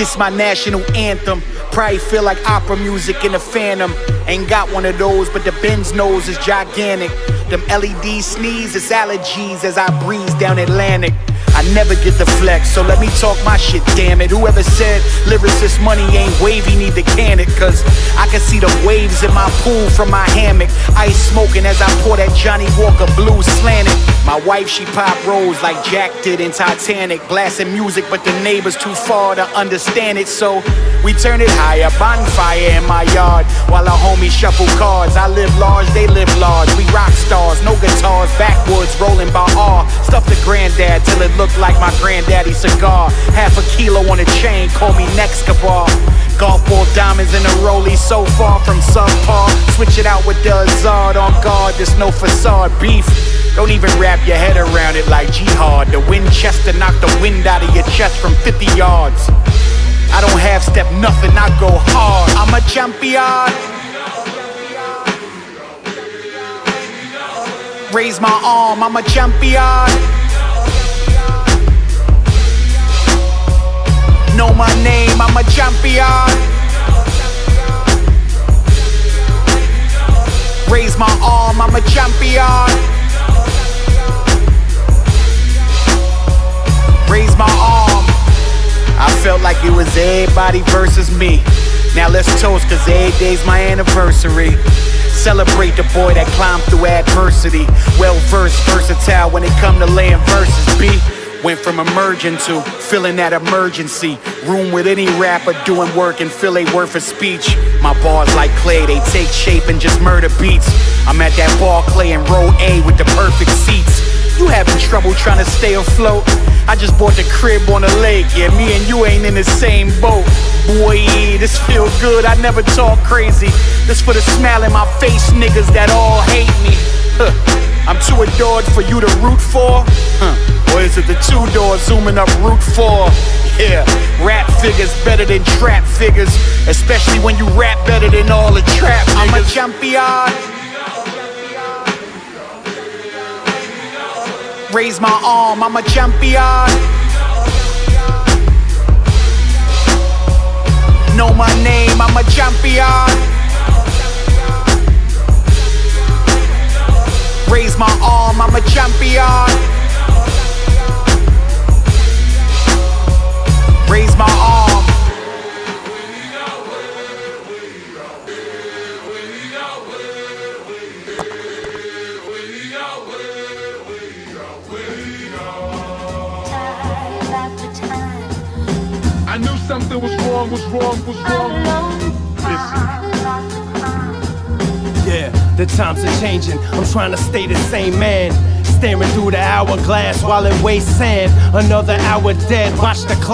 This my national anthem. Probably feel like opera music in the Phantom. Ain't got one of those, but the Benz nose is gigantic. Them LED sneeze, it's allergies as I breeze down Atlantic. I never get the flex, so let me talk my shit, damn it. Whoever said lyricist money ain't wavy, need to can it. Cause I can see the waves in my pool from my hammock. Ice smoking as I pour that Johnny Walker Blue slanted. My wife, she pop rolls like Jack did in Titanic. Blasting music, but the neighbors too far to understand it. So we turn it higher, bonfire in my yard, while our homies shuffle cards. I live large, they live large. We rock stars, no guitars, backwoods, rolling by R. Stuff the granddad till it look like my granddaddy's cigar. Half a kilo on a chain, call me Nexcabar. Golf ball diamonds in a rollie, so far from subpar. Switch it out with the Hazard on guard, there's no facade beef. Don't even wrap your head around it like jihad. The Winchester knock the wind out of your chest from 50 yards. I don't half step nothing, I go hard. I'm a champion. Raise my arm, I'm a champion. Know my name, I'm a champion. Raise my arm, I'm a champion. Raise my arm. I felt like it was everybody versus me. Now let's toast, cause every day's my anniversary. Celebrate the boy that climbed through adversity. Well-versed, versatile when it come to laying verses, B. Went from emerging to feeling that emergency. Room with any rapper doing work and feel they worth a speech. My bars like clay, they take shape and just murder beats. I'm at that ball clay in row A with the perfect seats. You having trouble trying to stay afloat? I just bought the crib on the lake. Yeah, me and you ain't in the same boat. Boy, this feel good, I never talk crazy. This for the smile in my face niggas that all hate me. I'm too adored for you to root for? Or is it the two doors zooming up Route 4? Yeah, rap figures better than trap figures, especially when you rap better than all the trap niggas. I'm a champion. Raise my arm, I'm a champion. Know my name, I'm a champion. Raise my arm, I'm a champion. Raise my arm. I knew something was wrong. Yeah, the times are changing. I'm trying to stay the same man. Staring through the hourglass while it wastes sand. Another hour dead, watch the clock.